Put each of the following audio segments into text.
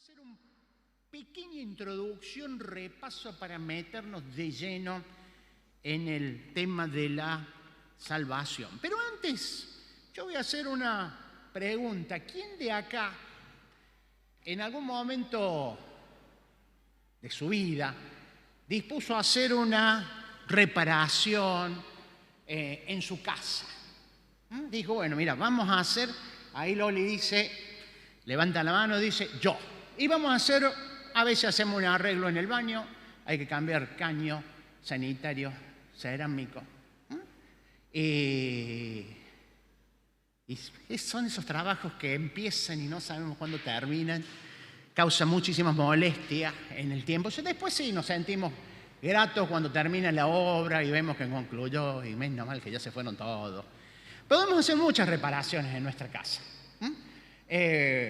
hacer una pequeña introducción, repaso para meternos de lleno en el tema de la salvación. Pero antes, yo voy a hacer una pregunta. ¿Quién de acá, en algún momento de su vida, dispuso a hacer una reparación en su casa? Dijo, bueno, mira, vamos a hacer, ahí Loli dice, levanta la mano, dice, yo. Y vamos a hacer, a veces hacemos un arreglo en el baño, hay que cambiar caño sanitario, cerámico. Y son esos trabajos que empiezan y no sabemos cuándo terminan, causa muchísimas molestias en el tiempo. Después sí nos sentimos gratos cuando termina la obra y vemos que concluyó y menos mal que ya se fueron todos. Podemos hacer muchas reparaciones en nuestra casa.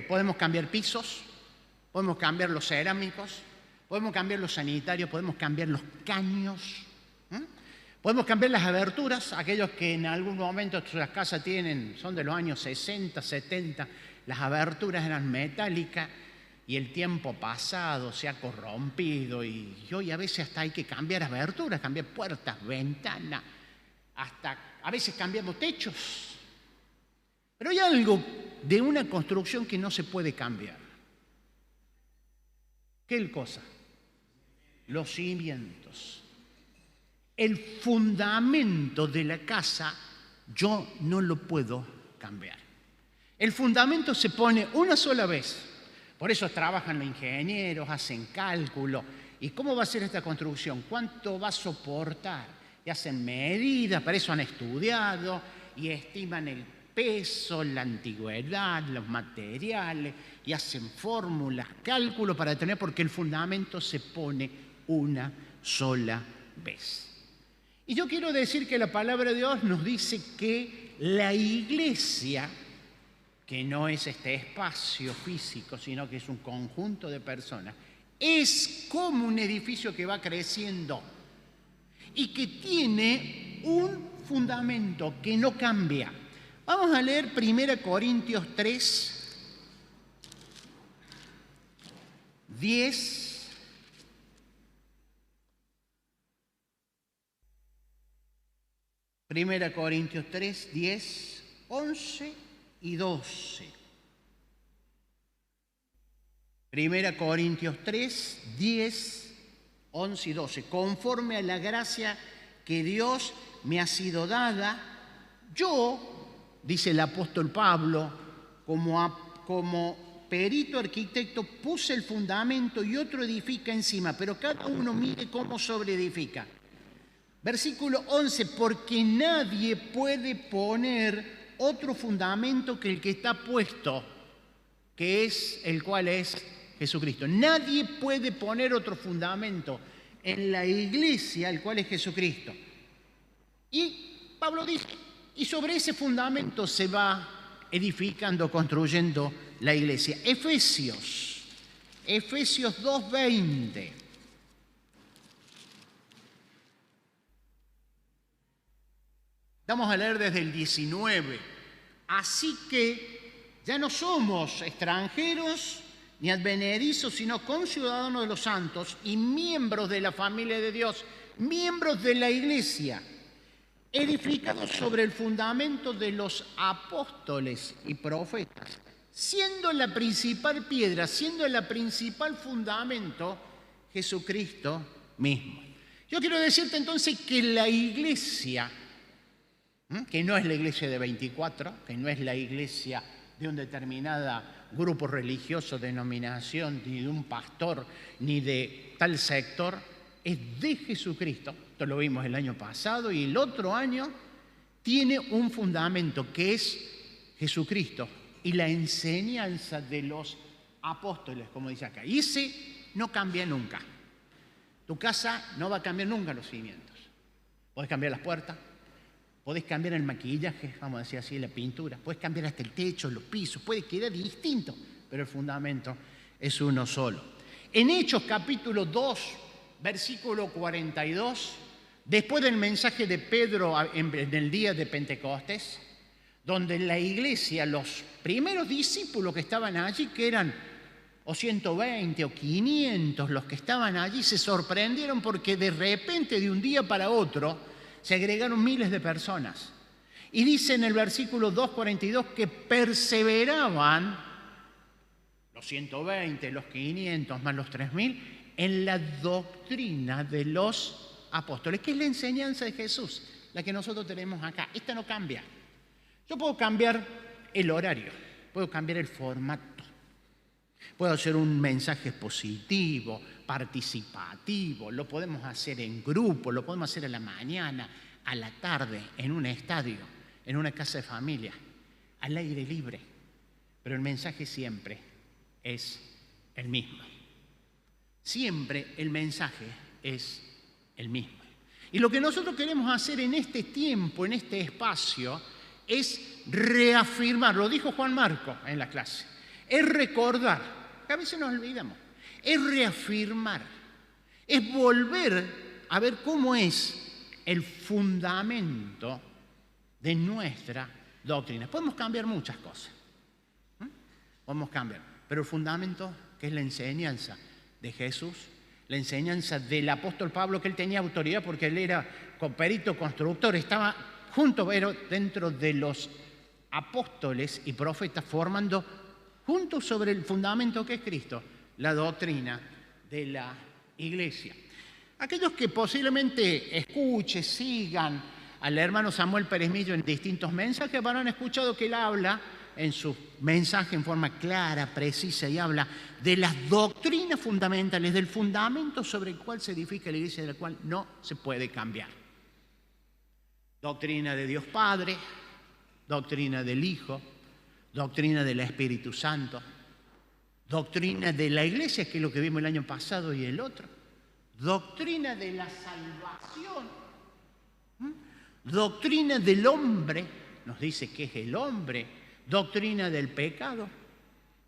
Podemos cambiar pisos, podemos cambiar los cerámicos, podemos cambiar los sanitarios, podemos cambiar los caños, podemos cambiar las aberturas. Aquellos que en algún momento sus casas son de los años 60, 70, las aberturas eran metálicas y el tiempo pasado se ha corrompido y hoy a veces hasta hay que cambiar aberturas, cambiar puertas, ventanas, hasta a veces cambiamos techos. Pero hay algo de una construcción que no se puede cambiar. ¿Qué cosa? Los cimientos. El fundamento de la casa yo no lo puedo cambiar. El fundamento se pone una sola vez. Por eso trabajan los ingenieros, hacen cálculo. ¿Y cómo va a ser esta construcción? ¿Cuánto va a soportar? Y hacen medidas, para eso han estudiado y estiman el peso, la antigüedad, los materiales, y hacen fórmulas, cálculos para determinar, porque el fundamento se pone una sola vez. Y yo quiero decir que la palabra de Dios nos dice que la iglesia, que no es este espacio físico, sino que es un conjunto de personas, es como un edificio que va creciendo y que tiene un fundamento que no cambia. Vamos a leer 1 Corintios 3, 10. Primera Corintios 3, 10, 11 y 12. 1 Corintios 3, 10, 11 y 12. Conforme a la gracia que Dios me ha sido dada, yo, dice el apóstol Pablo, como perito arquitecto puse el fundamento y otro edifica encima, pero cada uno mire cómo sobreedifica. Versículo 11, porque nadie puede poner otro fundamento que el que está puesto, que es el cual es Jesucristo. Nadie puede poner otro fundamento en la iglesia, el cual es Jesucristo. Y Pablo dice, y sobre ese fundamento se va edificando, construyendo la iglesia. Efesios 2:20. Vamos a leer desde el 19. Así que ya no somos extranjeros ni advenedizos, sino conciudadanos de los santos y miembros de la familia de Dios, miembros de la iglesia, edificados sobre el fundamento de los apóstoles y profetas, siendo la principal piedra, siendo el principal fundamento, Jesucristo mismo. Yo quiero decirte entonces que la iglesia, que no es la iglesia de 24, que no es la iglesia de un determinado grupo religioso, denominación, ni de un pastor, ni de tal sector, es de Jesucristo. Esto lo vimos el año pasado y el otro año tiene un fundamento que es Jesucristo y la enseñanza de los apóstoles, como dice acá. Y ese no cambia nunca. Tu casa no va a cambiar nunca los cimientos. Podés cambiar las puertas, podés cambiar el maquillaje, vamos a decir así, la pintura, podés cambiar hasta el techo, los pisos, puede quedar distinto, pero el fundamento es uno solo. En Hechos capítulo 2, versículo 42, después del mensaje de Pedro en el día de Pentecostés, donde la iglesia, los primeros discípulos que estaban allí, que eran o 120 o 500 los que estaban allí se sorprendieron porque de repente, de un día para otro, se agregaron miles de personas. Y dice en el versículo 2:42 que perseveraban los 120, los 500 más los 3000 en la doctrina de los apóstoles, que es la enseñanza de Jesús, la que nosotros tenemos acá. Esta no cambia. Yo puedo cambiar el horario, puedo cambiar el formato. Puedo hacer un mensaje positivo, participativo, lo podemos hacer en grupo, lo podemos hacer a la mañana, a la tarde, en un estadio, en una casa de familia, al aire libre. Pero el mensaje siempre es el mismo. Siempre el mensaje es el mismo. Y lo que nosotros queremos hacer en este tiempo, en este espacio, es reafirmar, lo dijo Juan Marco en la clase, es recordar, que a veces nos olvidamos, es reafirmar, es volver a ver cómo es el fundamento de nuestra doctrina. Podemos cambiar muchas cosas, podemos cambiar, pero el fundamento, que es la enseñanza de Jesús, la enseñanza del apóstol Pablo, que él tenía autoridad porque él era perito constructor, estaba junto, pero dentro de los apóstoles y profetas, formando juntos sobre el fundamento que es Cristo, la doctrina de la iglesia. Aquellos que posiblemente escuchen, sigan al hermano Samuel Pérez Millo en distintos mensajes, habrán escuchado que él habla en su mensaje en forma clara, precisa, y habla de las doctrinas fundamentales, del fundamento sobre el cual se edifica la iglesia, de la cual no se puede cambiar. Doctrina de Dios Padre, doctrina del Hijo, doctrina del Espíritu Santo, doctrina de la iglesia, que es lo que vimos el año pasado y el otro, doctrina de la salvación, doctrina del hombre, nos dice que es el hombre, doctrina del pecado,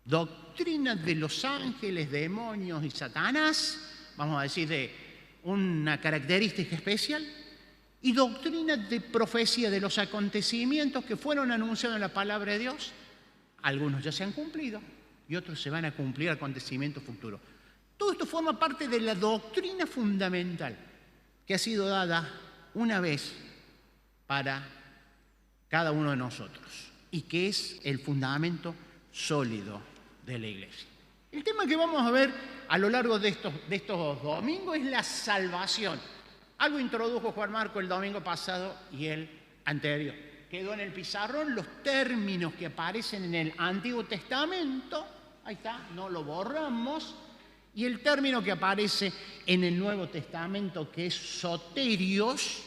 doctrina de los ángeles, demonios y Satanás, vamos a decir de una característica especial, y doctrina de profecía de los acontecimientos que fueron anunciados en la palabra de Dios. Algunos ya se han cumplido y otros se van a cumplir acontecimientos futuros. Todo esto forma parte de la doctrina fundamental que ha sido dada una vez para cada uno de nosotros y que es el fundamento sólido de la iglesia. El tema que vamos a ver a lo largo de estos domingos es la salvación. Algo introdujo Juan Marco el domingo pasado y el anterior. Quedó en el pizarrón los términos que aparecen en el Antiguo Testamento, ahí está, no lo borramos, y el término que aparece en el Nuevo Testamento, que es soterios,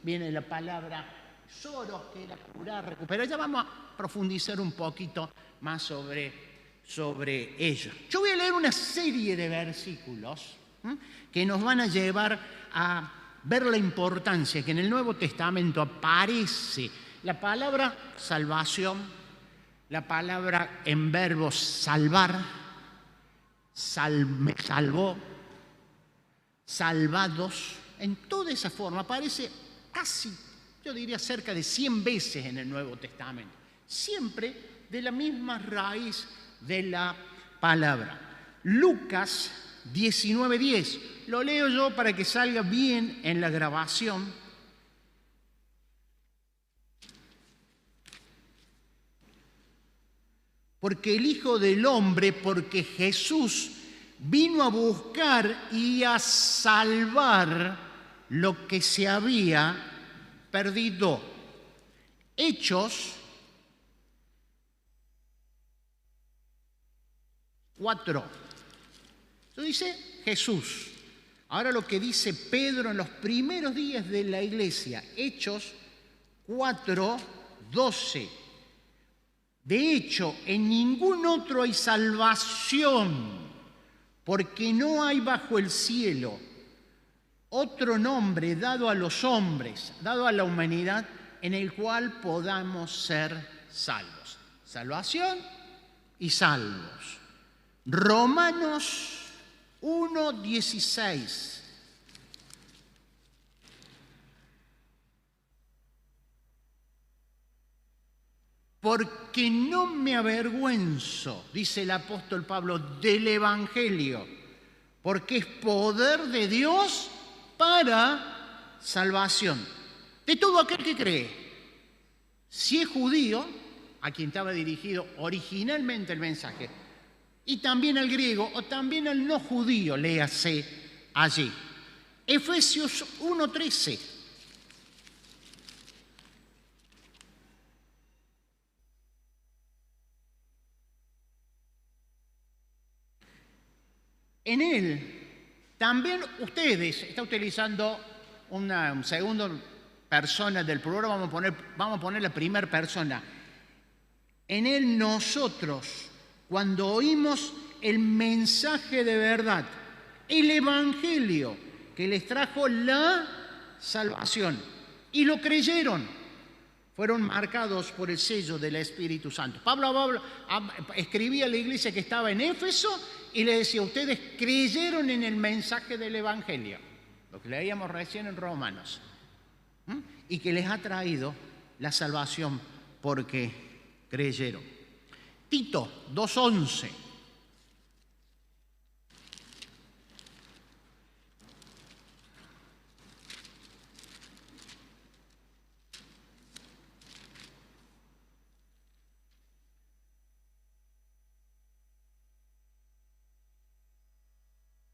viene de la palabra soros, que era curar, recuperar. Ya vamos a profundizar un poquito más sobre ello. Yo voy a leer una serie de versículos que nos van a llevar a ver la importancia que en el Nuevo Testamento aparece la palabra salvación, la palabra en verbo salvar, me salvó, salvados, en toda esa forma aparece casi, yo diría cerca de 100 veces en el Nuevo Testamento, siempre de la misma raíz de la palabra. Lucas 19:10, lo leo yo para que salga bien en la grabación. Porque el Hijo del Hombre, porque Jesús vino a buscar y a salvar lo que se había perdido. Hechos 4. Eso dice Jesús. Ahora lo que dice Pedro en los primeros días de la iglesia, Hechos 4:12. De hecho, en ningún otro hay salvación, porque no hay bajo el cielo otro nombre dado a los hombres, dado a la humanidad, en el cual podamos ser salvos. Salvación y salvos. Romanos 1:16. porque no me avergüenzo, dice el apóstol Pablo, del Evangelio, porque es poder de Dios para salvación de todo aquel que cree. Si es judío, a quien estaba dirigido originalmente el mensaje, y también al griego o también al no judío, léase allí. Efesios 1:13. En él también ustedes, está utilizando una segunda persona del plural, vamos a poner la primera persona. En él nosotros, cuando oímos el mensaje de verdad, el evangelio que les trajo la salvación, y lo creyeron, fueron marcados por el sello del Espíritu Santo. Pablo escribía a la iglesia que estaba en Éfeso y le decía: ustedes creyeron en el mensaje del evangelio, lo que leíamos recién en Romanos, y que les ha traído la salvación porque creyeron. Tito 2:11.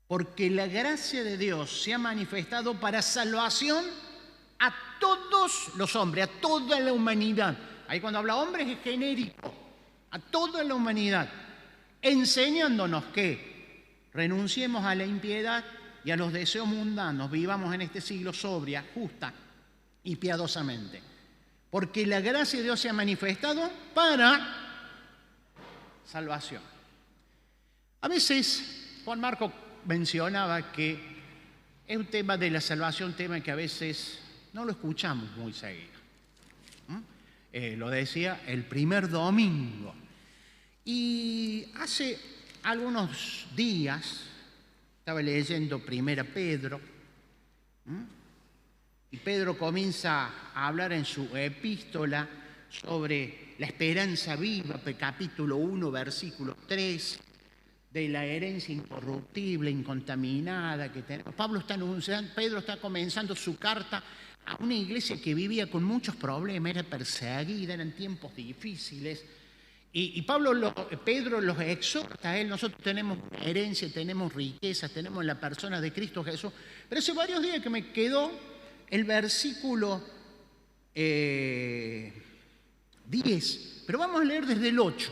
Porque la gracia de Dios se ha manifestado para salvación a todos los hombres, a toda la humanidad. Ahí cuando habla hombres es genérico, a toda la humanidad, enseñándonos que renunciemos a la impiedad y a los deseos mundanos, vivamos en este siglo sobria, justa y piadosamente. Porque la gracia de Dios se ha manifestado para salvación. A veces Juan Marco mencionaba que es un tema de la salvación, un tema que a veces no lo escuchamos muy seguido. Lo decía el primer domingo. Y hace algunos días estaba leyendo Primera Pedro, y Pedro comienza a hablar en su epístola sobre la esperanza viva, capítulo 1, versículo 3, de la herencia incorruptible, incontaminada que tenemos. Pedro está comenzando su carta a una iglesia que vivía con muchos problemas, era perseguida, eran tiempos difíciles. Y Pedro los exhorta a él: nosotros tenemos herencia, tenemos riqueza, tenemos la persona de Cristo Jesús. Pero hace varios días que me quedó el versículo 10, pero vamos a leer desde el 8.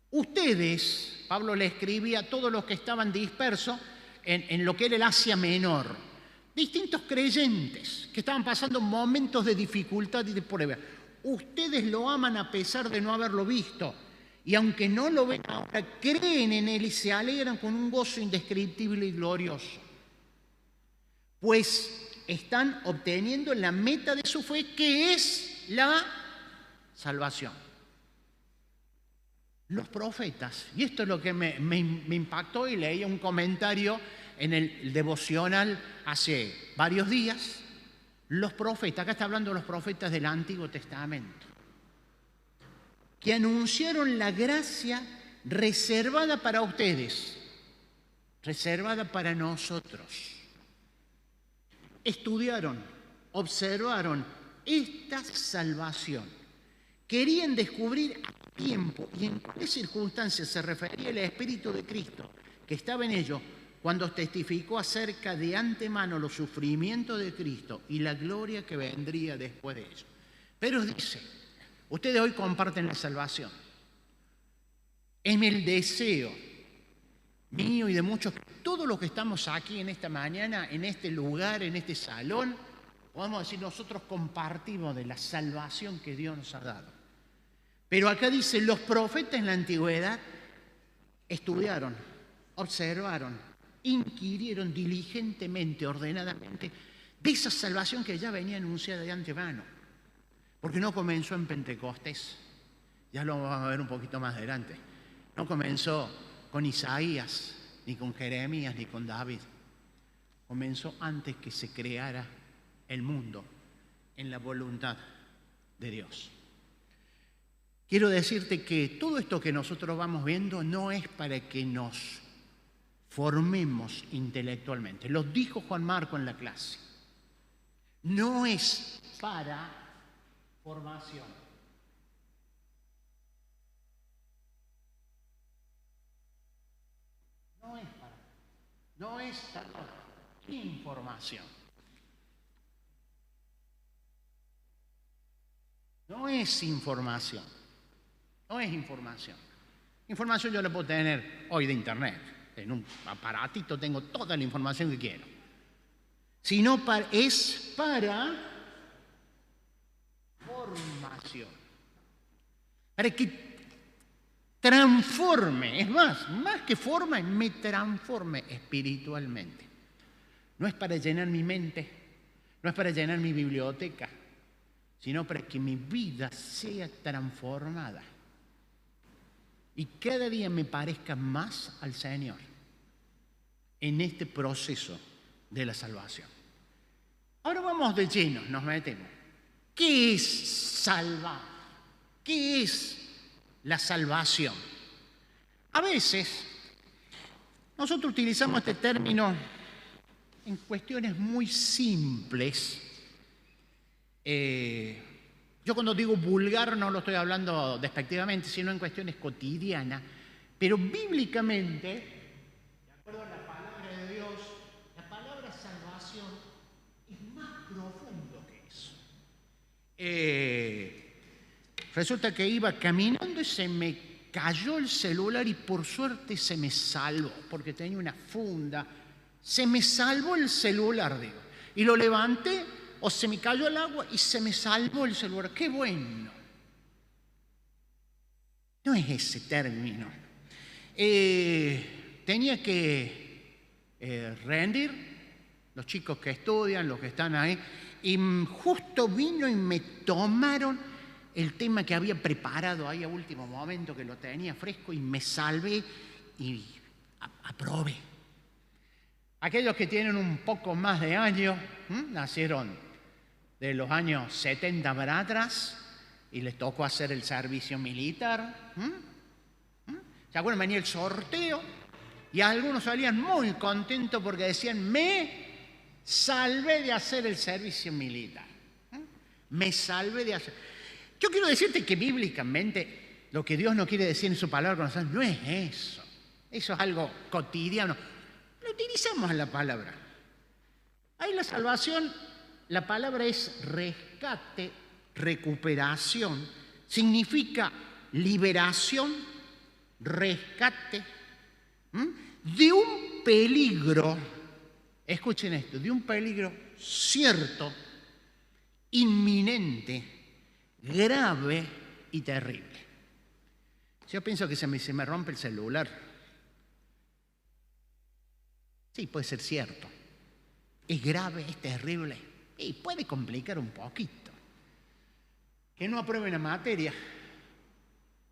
Ustedes, Pablo le escribía a todos los que estaban dispersos en lo que era el Asia Menor, distintos creyentes que estaban pasando momentos de dificultad y de prueba. Ustedes lo aman a pesar de no haberlo visto, y aunque no lo ven ahora, creen en él y se alegran con un gozo indescriptible y glorioso, pues están obteniendo la meta de su fe, que es la salvación. Los profetas, y esto es lo que me impactó, y leí un comentario en el devocional hace varios días. Los profetas, acá está hablando de los profetas del Antiguo Testamento, que anunciaron la gracia reservada para ustedes, reservada para nosotros. Estudiaron, observaron esta salvación, querían descubrir a tiempo y en qué circunstancias se refería el Espíritu de Cristo que estaba en ellos cuando testificó acerca de antemano los sufrimientos de Cristo y la gloria que vendría después de ellos. Pero dice: ustedes hoy comparten la salvación. Es el deseo mío y de muchos, todos los que estamos aquí en esta mañana, en este lugar, en este salón, podemos decir: nosotros compartimos de la salvación que Dios nos ha dado. Pero acá dice: los profetas en la antigüedad estudiaron, observaron, inquirieron diligentemente, ordenadamente, de esa salvación que ya venía anunciada de antemano. Porque no comenzó en Pentecostés, ya lo vamos a ver un poquito más adelante. No comenzó con Isaías, ni con Jeremías, ni con David. Comenzó antes que se creara el mundo, en la voluntad de Dios. quiero decirte que todo esto que nosotros vamos viendo no es para que nos formemos intelectualmente. Lo dijo Juan Marco en la clase. No es para formación. No es para información. No es información. No es información. Información yo la puedo tener hoy de internet. En un aparatito tengo toda la información que quiero. Sino es para formación. Para que transforme, es más que forma, me transforme espiritualmente. No es para llenar mi mente, no es para llenar mi biblioteca, sino para que mi vida sea transformada y cada día me parezca más al Señor en este proceso de la salvación. Ahora vamos de lleno, nos metemos. ¿Qué es salvar? ¿Qué es la salvación? A veces nosotros utilizamos este término en cuestiones muy simples. Yo cuando digo vulgar no lo estoy hablando despectivamente, sino en cuestiones cotidianas, pero bíblicamente, de acuerdo a la palabra de Dios, la palabra salvación es más profundo que eso. Resulta que iba caminando y se me cayó el celular y por suerte se me salvó, porque tenía una funda. Se me salvó el celular, digo. Y lo levanté, o se me cayó el agua y se me salvó el celular. ¡Qué bueno! No es ese término. Tenía que rendir, los chicos que estudian, los que están ahí, y justo vino y me tomaron el tema que había preparado ahí a último momento, que lo tenía fresco, y me salvé y aprobé. Aquellos que tienen un poco más de años, nacieron de los años 70 para atrás y les tocó hacer el servicio militar. ¿Se acuerdan? Venía el sorteo y algunos salían muy contentos porque decían: me salvé de hacer el servicio militar. Me salvé de hacer. Yo quiero decirte que bíblicamente lo que Dios no quiere decir en su palabra con nosotros no es eso. Eso es algo cotidiano. Lo utilizamos en la palabra. Ahí la salvación, la palabra es rescate, recuperación. Significa liberación, rescate de un peligro. Escuchen esto, de un peligro cierto, inminente, grave y terrible. Yo pienso que se me rompe el celular. Sí, puede ser cierto. Es grave, es terrible y puede complicar un poquito. Que no apruebe una materia,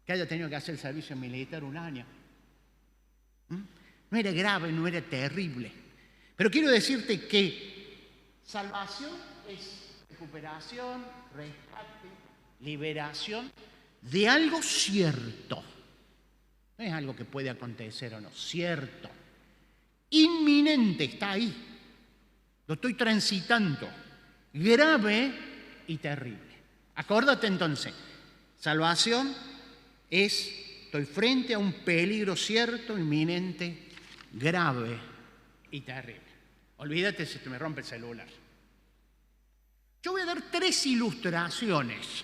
que haya tenido que hacer el servicio militar un año. No era grave, no era terrible. Pero quiero decirte que salvación es recuperación, rescate, liberación de algo cierto. No es algo que puede acontecer o no, cierto. Inminente, está ahí. Lo estoy transitando. Grave y terrible. Acuérdate entonces, salvación es, estoy frente a un peligro cierto, inminente, grave y terrible. Olvídate si te me rompe el celular. Yo voy a dar tres ilustraciones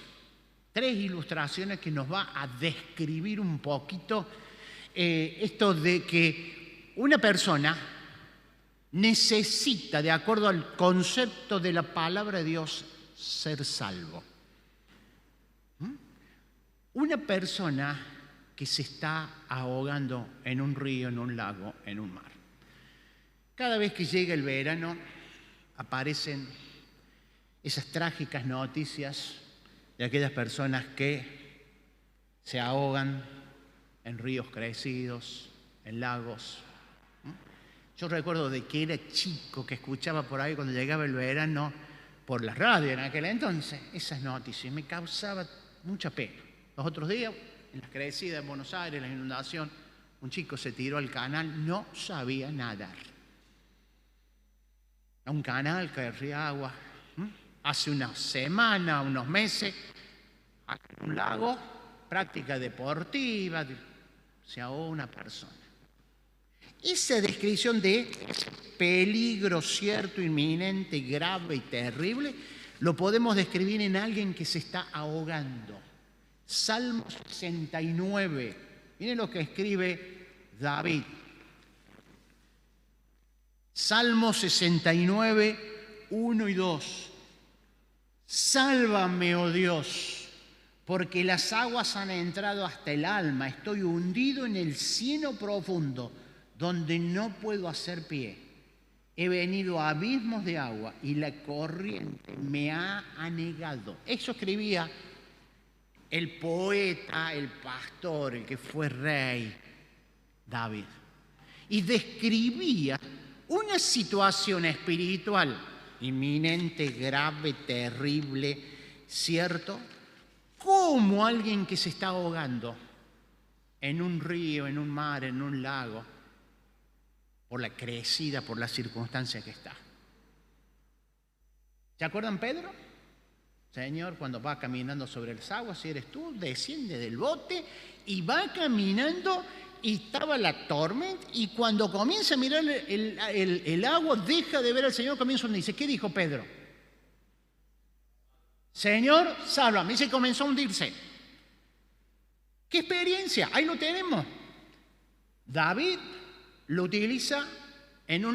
que nos va a describir un poquito esto de que una persona necesita, de acuerdo al concepto de la palabra de Dios, ser salvo. Una persona que se está ahogando en un río, en un lago, en un mar. Cada vez que llega el verano aparecen esas trágicas noticias de aquellas personas que se ahogan en ríos crecidos, en lagos. Yo recuerdo de que era chico, que escuchaba por ahí cuando llegaba el verano, por la radio en aquel entonces, esas noticias. Me causaba mucha pena. Los otros días, en las crecidas de Buenos Aires, la inundación, un chico se tiró al canal, no sabía nadar. A un canal que ría agua. Hace una semana, unos meses, en un lago, práctica deportiva, se ahogó una persona. Esa descripción de peligro cierto, inminente, grave y terrible, lo podemos describir en alguien que se está ahogando. Salmo 69. Miren lo que escribe David. Salmo 69, 1 y 2. Sálvame, oh Dios, porque las aguas han entrado hasta el alma. Estoy hundido en el cieno profundo, donde no puedo hacer pie. He venido a abismos de agua y la corriente me ha anegado. Eso escribía el poeta, el pastor, el que fue rey, David. Y describía una situación espiritual inminente, grave, terrible, ¿cierto? Como alguien que se está ahogando en un río, en un mar, en un lago, por la crecida, por la circunstancia que está. ¿Se acuerdan Pedro? Señor, cuando va caminando sobre las aguas, si eres tú, desciende del bote y va caminando y estaba la tormenta y cuando comienza a mirar el agua, deja de ver al Señor, comienza a hundirse. ¿Qué dijo Pedro? Señor, sálvame. Y se comenzó a hundirse. ¿Qué experiencia? Ahí lo tenemos. David lo utiliza en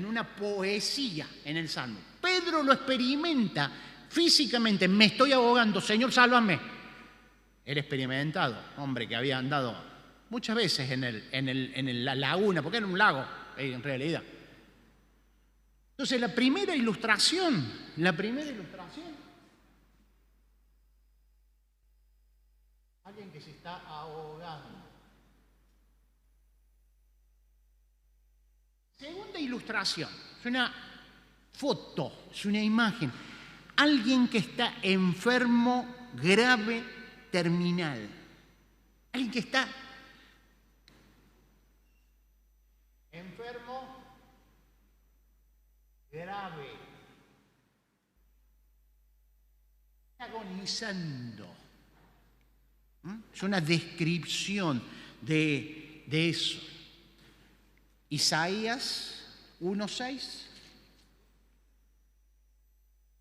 una poesía en el Salmo. Pedro lo experimenta físicamente. Me estoy ahogando, Señor, sálvame. Era experimentado, hombre que había andado muchas veces en la laguna, porque era un lago en realidad. Entonces la primera ilustración, alguien que se está ahogando. Segunda ilustración, es una foto, es una imagen. Alguien que está enfermo, grave, terminal. Alguien que está enfermo, grave, agonizando. Es una descripción de eso. Isaías 1:6.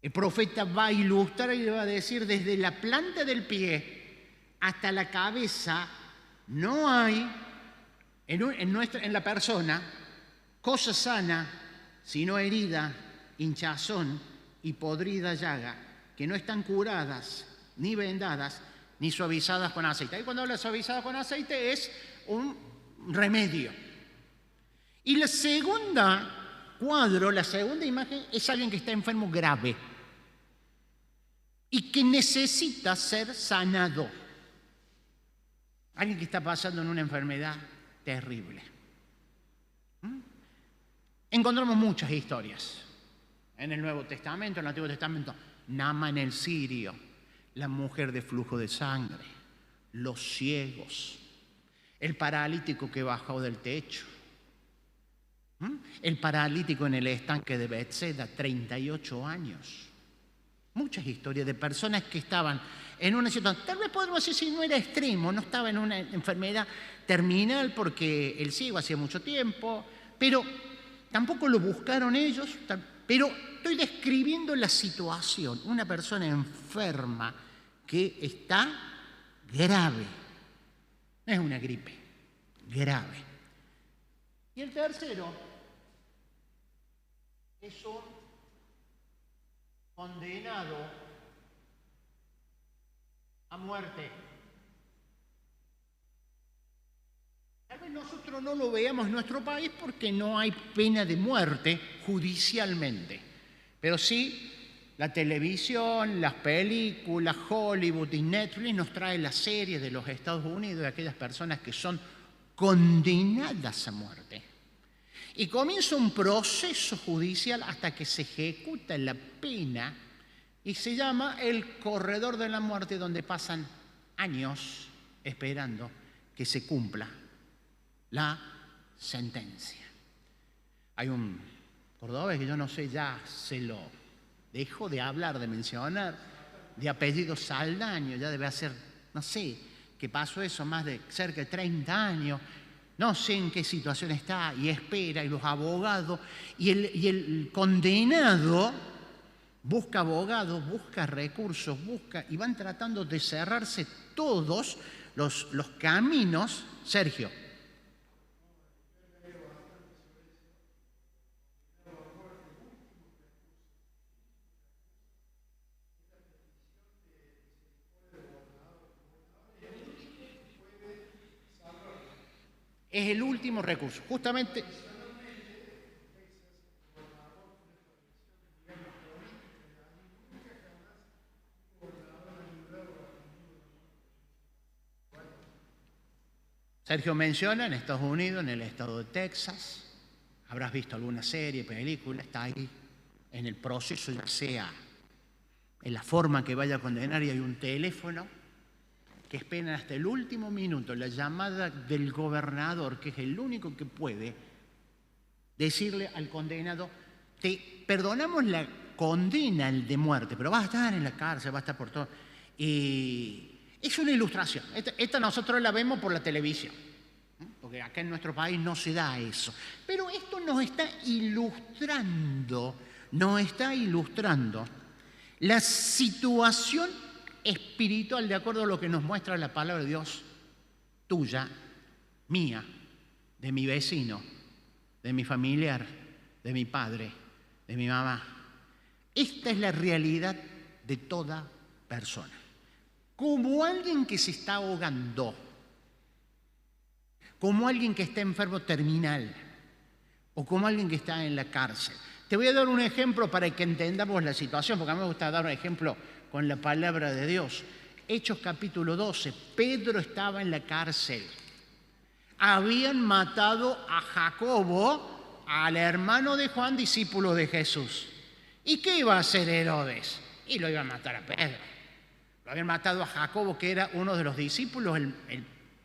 El profeta va a ilustrar y le va a decir, desde la planta del pie hasta la cabeza, no hay en la persona cosa sana, sino herida, hinchazón y podrida llaga, que no están curadas, ni vendadas, ni suavizadas con aceite. Ahí cuando habla de suavizadas con aceite es un remedio. Y la segunda imagen es alguien que está enfermo grave y que necesita ser sanado. Alguien que está pasando en una enfermedad terrible. Encontramos muchas historias en el Nuevo Testamento, en el Antiguo Testamento. Naamán el sirio, la mujer de flujo de sangre, los ciegos, el paralítico que bajó del techo, el paralítico en el estanque de Betseda, 38 años. Muchas historias de personas que estaban en una situación, tal vez podemos decir si no era extremo, no estaba en una enfermedad terminal porque el ciego hacía mucho tiempo, pero tampoco lo buscaron ellos, pero estoy describiendo la situación, una persona enferma que está grave, no es una gripe, grave. Y el tercero es un condenado a muerte. Tal vez nosotros no lo veamos en nuestro país porque no hay pena de muerte judicialmente, pero sí la televisión, las películas, Hollywood y Netflix nos trae las series de los Estados Unidos de aquellas personas que son condenadas a muerte. Y comienza un proceso judicial hasta que se ejecuta la pena y se llama el corredor de la muerte, donde pasan años esperando que se cumpla la sentencia. Hay un cordobés que yo no sé, ya se lo dejo de hablar, de mencionar, de apellido Saldaño, ya debe hacer, no sé, que pasó eso más de cerca de 30 años, no sé en qué situación está, y espera, y los abogados, y el condenado busca abogados, busca recursos, y van tratando de cerrarse todos los caminos. Sergio. Es el último recurso, justamente. Sergio menciona en Estados Unidos, en el estado de Texas, habrás visto alguna serie, película, está ahí en el proceso, ya sea en la forma que vaya a condenar, y hay un teléfono que esperan hasta el último minuto la llamada del gobernador, que es el único que puede decirle al condenado: te perdonamos la condena de muerte, pero vas a estar en la cárcel, vas a estar por todo. Y es una ilustración. Esta nosotros la vemos por la televisión, porque acá en nuestro país no se da eso. Pero esto nos está ilustrando la situación espiritual, de acuerdo a lo que nos muestra la palabra de Dios, tuya, mía, de mi vecino, de mi familiar, de mi padre, de mi mamá. Esta es la realidad de toda persona. Como alguien que se está ahogando, como alguien que está enfermo terminal, o como alguien que está en la cárcel. Te voy a dar un ejemplo para que entendamos la situación, porque a mí me gusta dar un ejemplo con la palabra de Dios. Hechos capítulo 12, Pedro estaba en la cárcel. Habían matado a Jacobo, al hermano de Juan, discípulo de Jesús. ¿Y qué iba a hacer Herodes? Y lo iba a matar a Pedro. Lo habían matado a Jacobo, que era uno de los discípulos,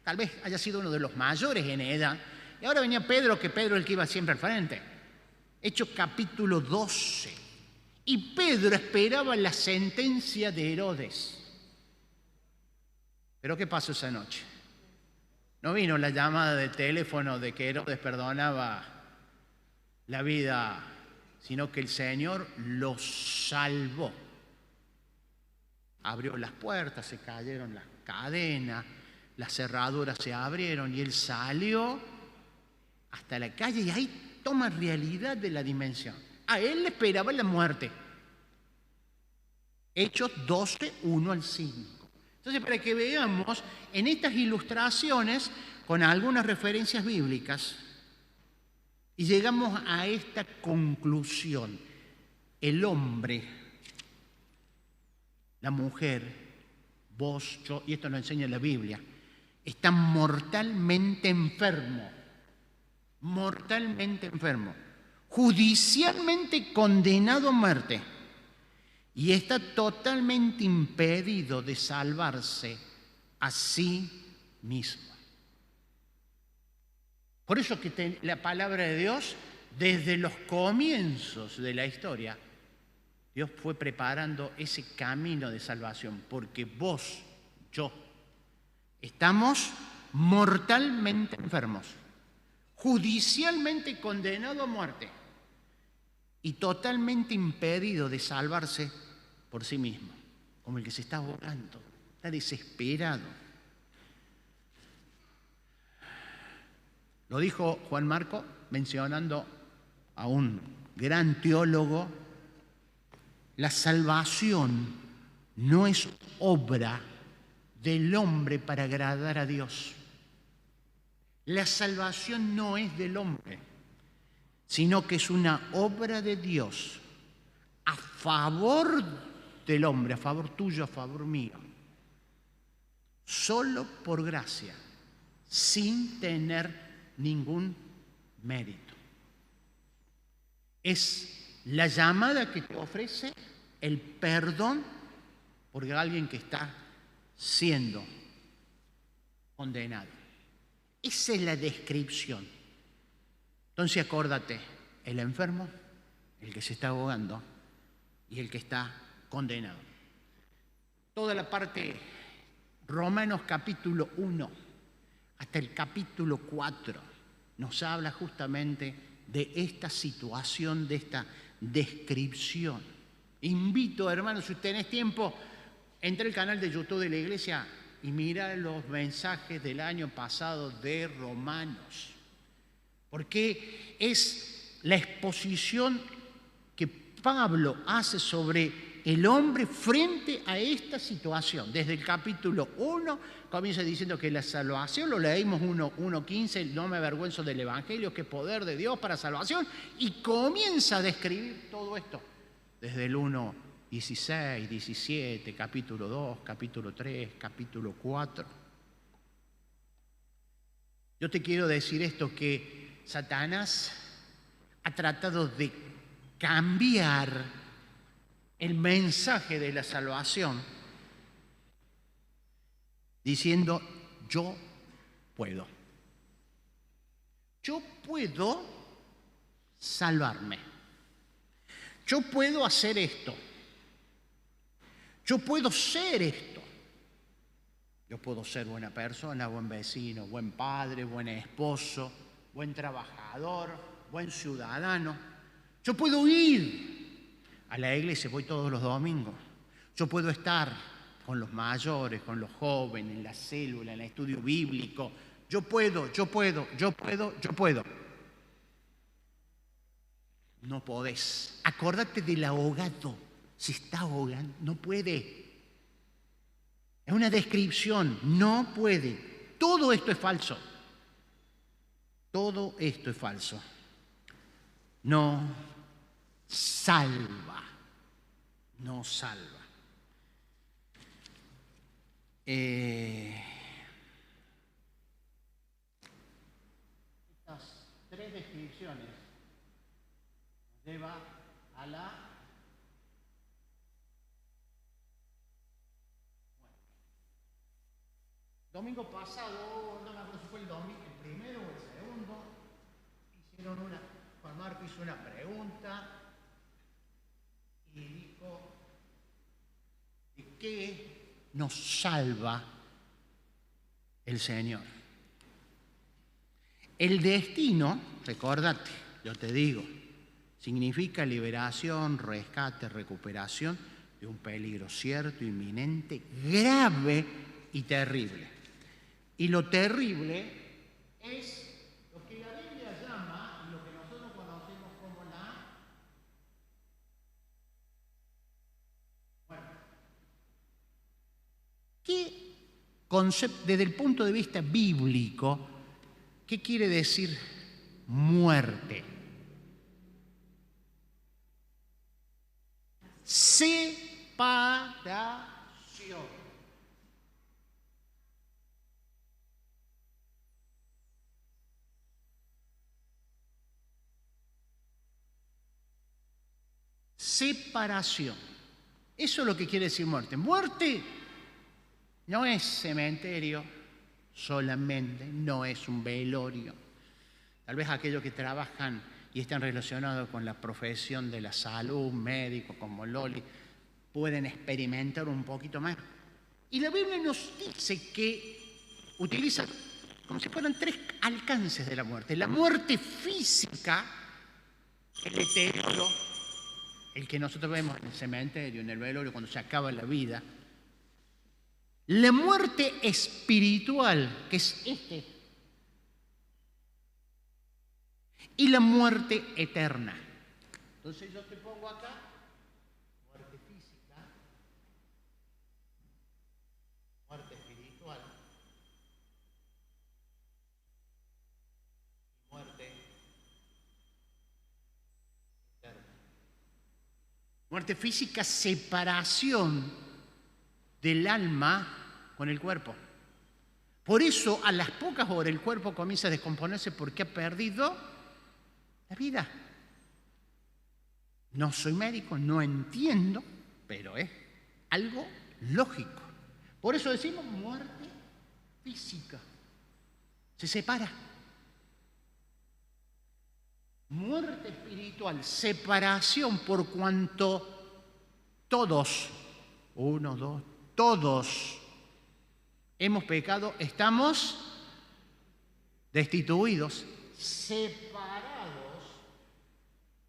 tal vez haya sido uno de los mayores en edad. Y ahora venía Pedro, que Pedro es el que iba siempre al frente. Hechos capítulo 12. Y Pedro esperaba la sentencia de Herodes. ¿Pero qué pasó esa noche? No vino la llamada de teléfono de que Herodes perdonaba la vida, sino que el Señor lo salvó. Abrió las puertas, se cayeron las cadenas, las cerraduras se abrieron y él salió hasta la calle, y ahí toma realidad de la dimensión. A él le esperaba la muerte. Hechos 12, 1 al 5. Entonces, para que veamos en estas ilustraciones con algunas referencias bíblicas, y llegamos a esta conclusión: el hombre, la mujer, vos, yo, y esto lo enseña la Biblia, está mortalmente enfermo, judicialmente condenado a muerte, y está totalmente impedido de salvarse a sí mismo. Por eso que la palabra de Dios, desde los comienzos de la historia, Dios fue preparando ese camino de salvación, porque vos, yo, estamos mortalmente enfermos, judicialmente condenado a muerte y totalmente impedido de salvarse por sí mismo, como el que se está ahogando, está desesperado. Lo dijo Juan Marco mencionando a un gran teólogo: la salvación no es obra del hombre para agradar a Dios. La salvación no es del hombre, sino que es una obra de Dios a favor del hombre, a favor tuyo, a favor mío, solo por gracia, sin tener ningún mérito. Es la llamada que te ofrece el perdón por alguien que está siendo condenado. Esa es la descripción. Entonces acuérdate, el enfermo, el que se está ahogando y el que está condenado. Toda la parte, Romanos capítulo 1 hasta el capítulo 4, nos habla justamente de esta situación, de esta descripción. Invito, hermanos, si tenés tiempo, entra al canal de YouTube de la iglesia y mira los mensajes del año pasado de Romanos, porque es la exposición que Pablo hace sobre el hombre frente a esta situación. Desde el capítulo 1 comienza diciendo que la salvación, lo leímos 1:15, no me avergüenzo del evangelio, que es poder de Dios para salvación, y comienza a describir todo esto desde el 1:16, 17, capítulo 2, capítulo 3, capítulo 4. Yo te quiero decir esto, que Satanás ha tratado de cambiar el mensaje de la salvación diciendo: yo puedo. Yo puedo salvarme. Yo puedo hacer esto. Yo puedo ser esto. Yo puedo ser buena persona, buen vecino, buen padre, buen esposo, buen trabajador, buen ciudadano. Yo puedo ir a la iglesia, voy todos los domingos. Yo puedo estar con los mayores, con los jóvenes, en la célula, en el estudio bíblico. Yo puedo. No podés. Acordate del ahogado. Si está ahogando, no puede. Es una descripción, no puede. Todo esto es falso. Todo esto es falso. No salva. No salva. Estas tres descripciones nos llevan a la domingo pasado, no me acuerdo si fue el domingo, el primero o el segundo, hicieron Juan Marco hizo una pregunta y dijo: ¿de qué nos salva el Señor? El destino, recordate, yo te digo, significa liberación, rescate, recuperación de un peligro cierto, inminente, grave y terrible. Y lo terrible es lo que la Biblia llama, y lo que nosotros conocemos como la muerte. ¿Qué concepto, desde el punto de vista bíblico, qué quiere decir muerte? Separación. Separación. Eso es lo que quiere decir muerte. Muerte no es cementerio solamente, no es un velorio. Tal vez aquellos que trabajan y están relacionados con la profesión de la salud, médicos como Loli, pueden experimentar un poquito más. Y la Biblia nos dice que utiliza como si fueran tres alcances de la muerte. La muerte física, el deterioro, el que nosotros vemos en el cementerio, en el velorio, cuando se acaba la vida. La muerte espiritual, que es y la muerte eterna. Entonces yo te pongo acá muerte física, muerte espiritual, muerte eterna. Muerte física, separación del alma con el cuerpo. Por eso a las pocas horas el cuerpo comienza a descomponerse porque ha perdido la vida. No soy médico, no entiendo, pero es algo lógico. Por eso decimos muerte física. Se separa. Muerte espiritual, separación por cuanto todos, todos hemos pecado, estamos destituidos, separados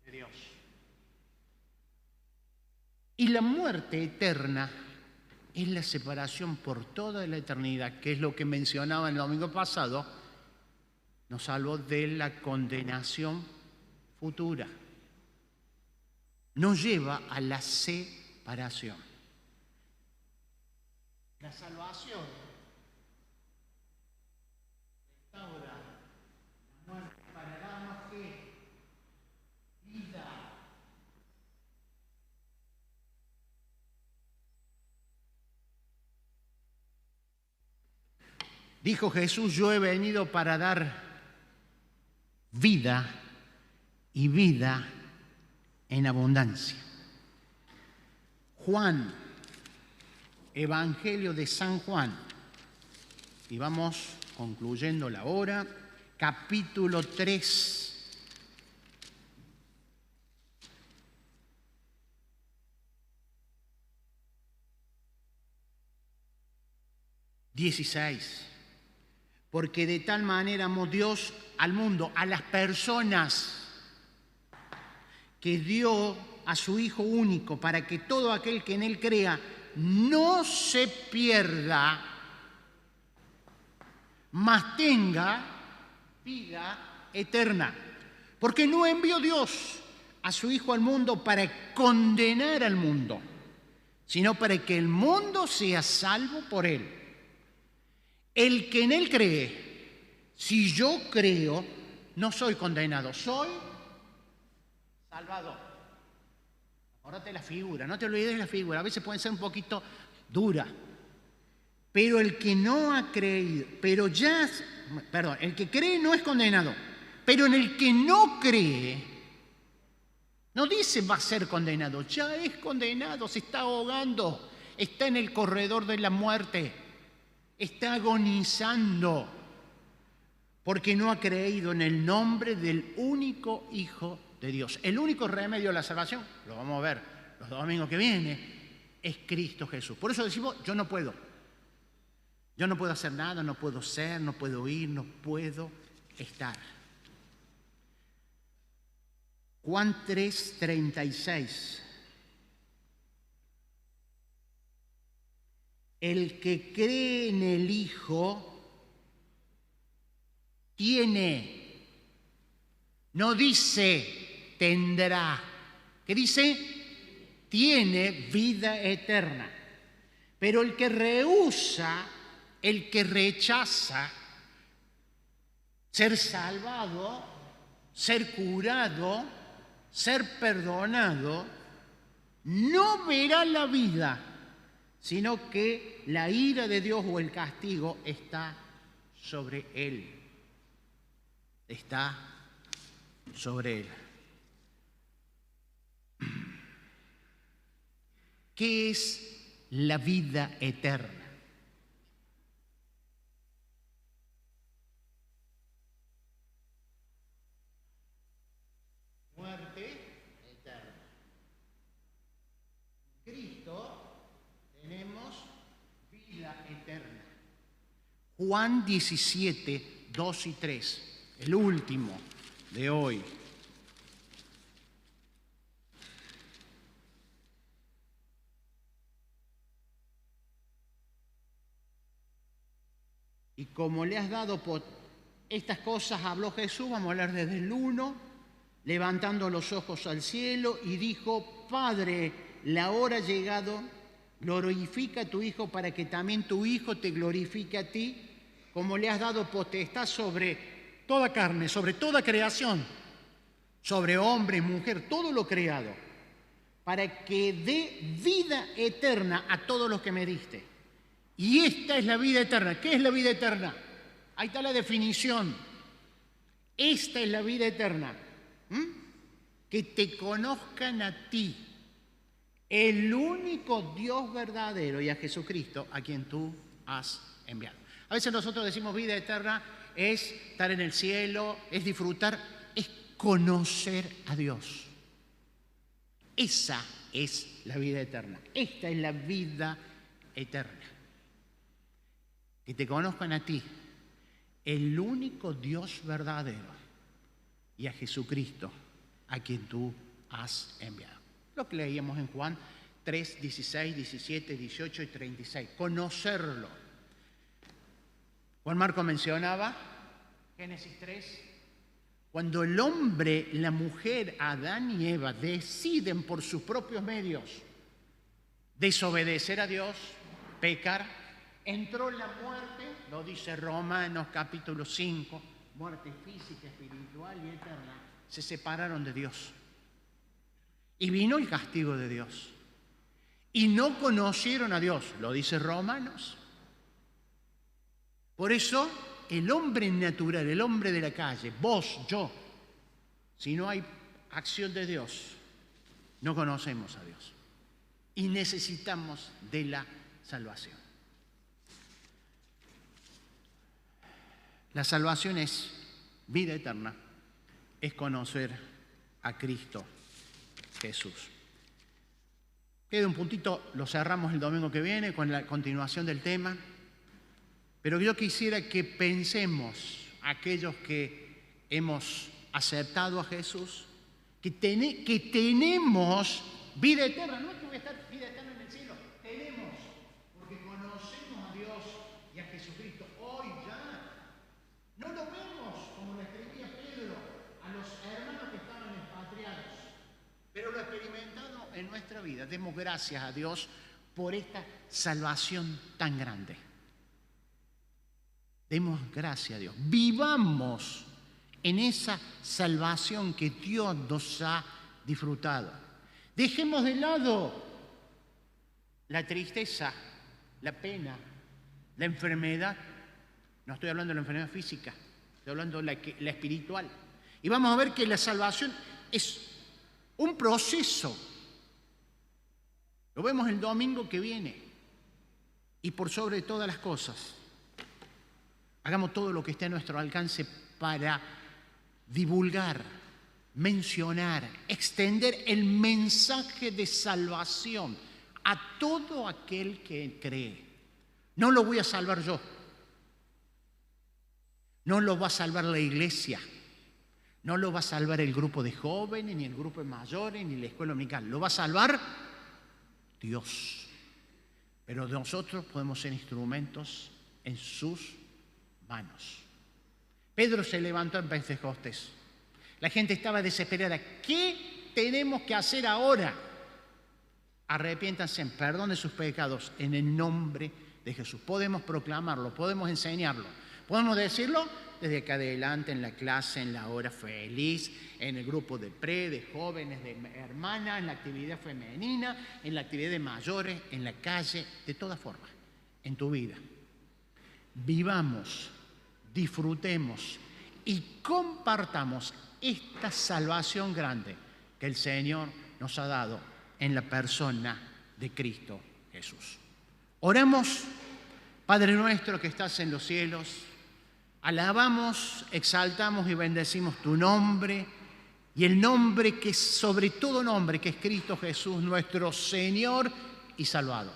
de Dios. Y la muerte eterna es la separación por toda la eternidad, que es lo que mencionaba el domingo pasado, nos salvó de la condenación futura. Nos lleva a la separación. La salvación restaura la muerte para darnos ¿qué? Vida. Dijo Jesús, yo he venido para dar vida y vida en abundancia. Juan, Evangelio de San Juan, y vamos concluyendo la hora, capítulo 3. Porque de tal manera amó Dios al mundo, a las personas, que dio a su Hijo único para que todo aquel que en Él crea no se pierda, mas tenga vida eterna. Porque no envió Dios a su Hijo al mundo para condenar al mundo, sino para que el mundo sea salvo por Él. El que en Él cree, si yo creo, no soy condenado, soy salvado. Acordate la figura, no te olvides de la figura, a veces puede ser un poquito dura. Pero el que no ha creído, el que cree no es condenado, pero en el que no cree, no dice va a ser condenado, ya es condenado, se está ahogando, está en el corredor de la muerte, está agonizando, porque no ha creído en el nombre del único Hijo de Dios. El único remedio a la salvación, lo vamos a ver los domingos que vienen, es Cristo Jesús. Por eso decimos, yo no puedo hacer nada, no puedo ser, no puedo ir, no puedo estar. Juan 3:36. El que cree en el Hijo tiene, no dice tendrá, ¿qué dice? Tiene vida eterna. Pero el que rehúsa, el que rechaza ser salvado, ser curado, ser perdonado, no verá la vida, sino que la ira de Dios o el castigo está sobre él. Está sobre él. ¿Qué es la vida eterna? Muerte eterna. En Cristo tenemos vida eterna. Juan 17, 2 y 3, el último de hoy. Y como le has dado estas cosas, habló Jesús, vamos a hablar desde el 1, levantando los ojos al cielo y dijo, Padre, la hora ha llegado, glorifica a tu Hijo para que también tu Hijo te glorifique a ti, como le has dado potestad sobre toda carne, sobre toda creación, sobre hombre, mujer, todo lo creado, para que dé vida eterna a todos los que me diste. Y esta es la vida eterna. ¿Qué es la vida eterna? Ahí está la definición. Esta es la vida eterna. Que te conozcan a ti, el único Dios verdadero y a Jesucristo a quien tú has enviado. A veces nosotros decimos vida eterna es estar en el cielo, es disfrutar, es conocer a Dios. Esa es la vida eterna. Esta es la vida eterna. Que te conozcan a ti, el único Dios verdadero, y a Jesucristo, a quien tú has enviado. Lo que leíamos en Juan 3, 16, 17, 18 y 36. Conocerlo. Juan Marco mencionaba, Génesis 3, cuando el hombre, la mujer, Adán y Eva deciden por sus propios medios desobedecer a Dios, pecar, entró la muerte, lo dice Romanos capítulo 5, muerte física, espiritual y eterna, se separaron de Dios. Y vino el castigo de Dios. Y no conocieron a Dios, lo dice Romanos. Por eso, el hombre natural, el hombre de la calle, vos, yo, si no hay acción de Dios, no conocemos a Dios. Y necesitamos de la salvación. La salvación es vida eterna, es conocer a Cristo Jesús. Queda un puntito, lo cerramos el domingo que viene con la continuación del tema, pero yo quisiera que pensemos, aquellos que hemos aceptado a Jesús, que tenemos vida eterna. No es que voy a estar vida eterna en el cielo, tenemos, porque conocemos a Dios y a Jesucristo hoy ya. No lo vemos como lo escribía Pedro a los hermanos que estaban expatriados, pero lo experimentado en nuestra vida. Demos gracias a Dios por esta salvación tan grande. Demos gracias a Dios. Vivamos en esa salvación que Dios nos ha disfrutado. Dejemos de lado la tristeza, la pena, la enfermedad. No estoy hablando de la enfermedad física, estoy hablando de la espiritual. Y vamos a ver que la salvación es un proceso. Lo vemos el domingo que viene. Y por sobre todas las cosas, hagamos todo lo que esté a nuestro alcance para divulgar, mencionar, extender el mensaje de salvación a todo aquel que cree. No lo voy a salvar yo. No lo va a salvar la iglesia. No lo va a salvar el grupo de jóvenes, ni el grupo de mayores, ni la escuela dominical. Lo va a salvar Dios. Pero nosotros podemos ser instrumentos en sus manos. Pedro se levantó en Pentecostés. La gente estaba desesperada. ¿Qué tenemos que hacer ahora? Arrepiéntanse, perdonen sus pecados en el nombre de Jesús. Podemos proclamarlo, podemos enseñarlo, podemos decirlo desde acá adelante, en la clase, en la hora feliz, en el grupo de de jóvenes, de hermanas, en la actividad femenina, en la actividad de mayores, en la calle, de todas formas, en tu vida. Vivamos, disfrutemos y compartamos esta salvación grande que el Señor nos ha dado en la persona de Cristo Jesús. Oremos. Padre nuestro que estás en los cielos, alabamos, exaltamos y bendecimos tu nombre y el nombre que es sobre todo nombre, que es Cristo Jesús, nuestro Señor y Salvador.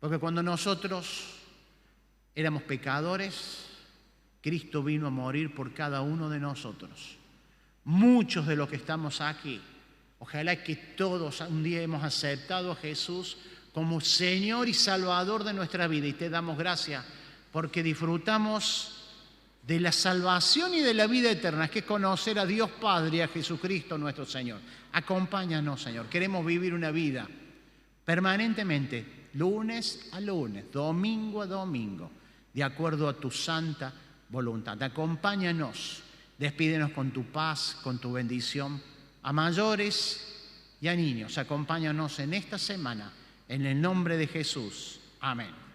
Porque cuando nosotros éramos pecadores, Cristo vino a morir por cada uno de nosotros. Muchos de los que estamos aquí, ojalá que todos un día hemos aceptado a Jesús como Señor y Salvador de nuestra vida. Y te damos gracias porque disfrutamos de la salvación y de la vida eterna, que es conocer a Dios Padre y a Jesucristo nuestro Señor. Acompáñanos, Señor. Queremos vivir una vida permanentemente, lunes a lunes, domingo a domingo, de acuerdo a tu santa voluntad. Acompáñanos, despídenos con tu paz, con tu bendición. A mayores y a niños, acompáñanos en esta semana. En el nombre de Jesús. Amén.